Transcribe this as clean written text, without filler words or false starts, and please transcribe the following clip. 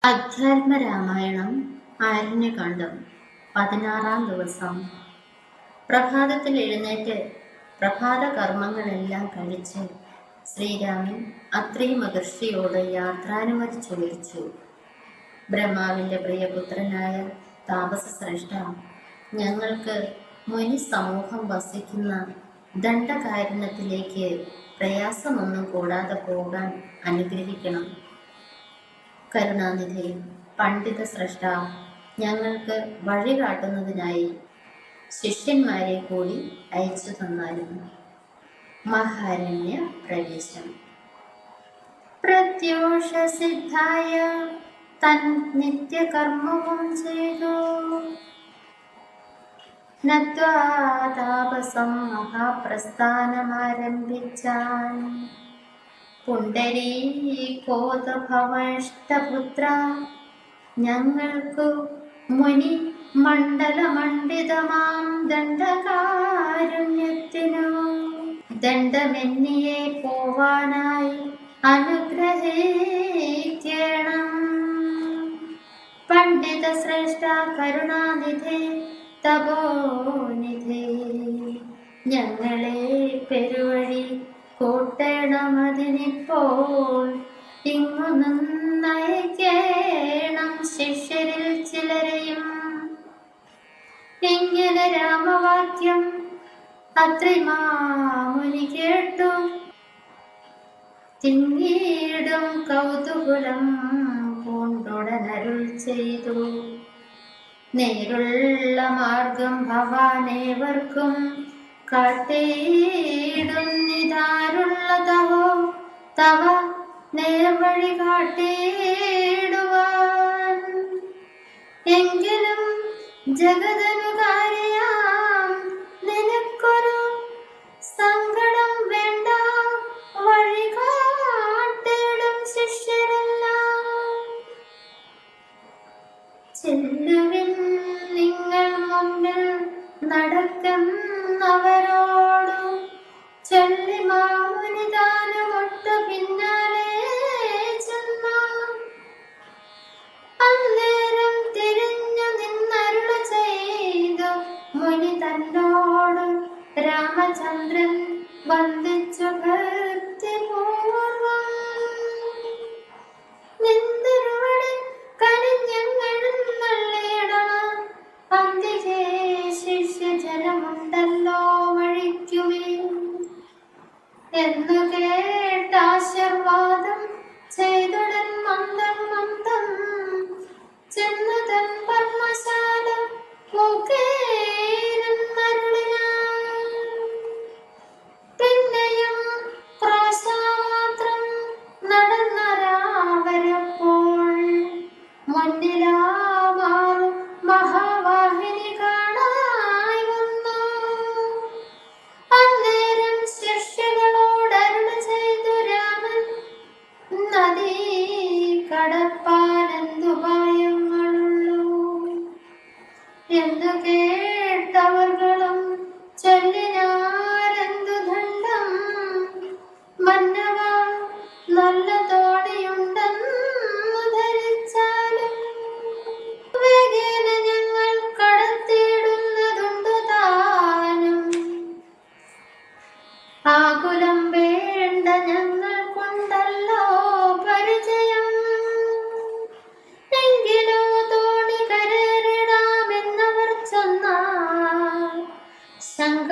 അധ്യാത്മരാമായണം ആരണ്യകാണ്ഡം 16-ാം ദിവസം. പ്രഭാതത്തിൽ എഴുന്നേറ്റ് പ്രഭാത കർമ്മങ്ങളെല്ലാം കഴിച്ച് ശ്രീരാമൻ അത്രി മഹർഷിയോട് യാത്രാനുമതി ചോദിച്ചു. ബ്രഹ്മാവിൻ്റെ പ്രിയപുത്രനായ താപസശ്രേഷ്ഠ, ഞങ്ങൾക്ക് മുനി സമൂഹം വസിക്കുന്ന ദണ്ഡകാരണ്യത്തിലേക്ക് പ്രയാസമൊന്നും കൂടാതെ പോകാൻ അനുഗ്രഹിക്കണം. കരുണാനിധി പണ്ഡിത ശ്രേഷ്ഠ, ഞങ്ങൾക്ക് വഴി കാട്ടുന്നതിനായി ശിഷ്യന്മാരെ കൂടി അയച്ചു തന്നാലും. മഹാരണ്യ പ്രവേശം. പ്രത്യൂഷ സിദ്ധായ തൻ നിത്യകർമ്മവും ചെയ്തു നത്വാ താപസം മഹാപ്രസ്ഥാനമാരംഭിച്ചാൻ. പുണ്ടരീകോതഭവഷ്ടപുത്ര, ഞങ്ങൾക്കു മുനി മണ്ഡലമണ്ഡിതമാം ദണ്ഡകാരുണ്യത്തിനു ദണ്ഡമെന്നിയെ പോവാനായി അനുഗ്രഹിക്കണം. പണ്ഡിത ശ്രേഷ്ഠ കരുണാനിധി തപോനിധി, ഞങ്ങളെ പെരുവഴി കൂട്ടണമതിനിപ്പോൾ ഇങ്ങു നന്നയക്കേണം ശിഷ്യരിൽ ചിലരെയും. ഇങ്ങനെ രാമവാക്യം അത്രിമാമുനി കേട്ടു തിങ്ങീടും കൗതുകുലം പൂണ്ടുടനരുൾ ചെയ്തു. നേരുള്ള മാർഗം ഭവാനേവർക്കും കാട്ടിയിടുന്നിതാരുള്ളതോ തവ നേർവഴി കാട്ടിയിടുവാൻ. എങ്കിലും ജഗതനുകാരിയാം നിനക്കൊരു സങ്കടം വേണ്ട, വഴി കാട്ടിയിടും ശിഷ്യരെല്ലാം. ചെല്ലുവിൻ നിങ്ങൾ മുമ്പിൽ നടക്കുന്നവരോടു ചൊല്ലി മാമുനി താനുമൊട്ടു പിന്നാലെ ചെന്നാൻ. അന്നേരം തിരിഞ്ഞു നിന്നരുള ചെയ്തു മുനി തന്നോട് രാമചന്ദ്രൻ വന്ദിച്ചു ഭക്തിപൂർവം. നിന്തിരുവടി കനിഞ്ഞെഴുന്നള്ളിയിടണം, അന്തികേ ശിഷ്യജനമുണ്ടല്ലോ വഴിക്കുമേ എന്നു കേട്ടാശീർവാദം ചെയ്തുടൻ മന്ദം മന്ദം ചെന്നു തൻ പർമ്മശാല മൂക്കേരുന്നരുളിനാൻ. പിന്നെയും ക്രോശമാത്രം നടന്നരാവരപ്പോൾ മുന്നിലാമാറും മഹാവാഹിനി കാണായി വന്നു. അന്നേരം ശിഷ്യകളോടരുള ചെയ്തു രാമൻ, നദീ കടപ്പാനെന്തുപായങ്ങളുള്ളൂ എന്നു കേട്ടവർകളും ചൊല്ലിനാരെന്തു ദണ്ഡം. മന്നവ നല്ല തോണിയുണ്ടെന്നു ധരിച്ചാലും വേഗേന ഞങ്ങൾ കടത്തിയിടുന്നതുണ്ടു താനും. ആകുലം വേണ്ട, ഞങ്ങൾക്കുണ്ടല്ലോ പരിചയം. എങ്കിലോ തോണി കരേറിടാമെന്നവർ ചൊന്നാൽ ശങ്ക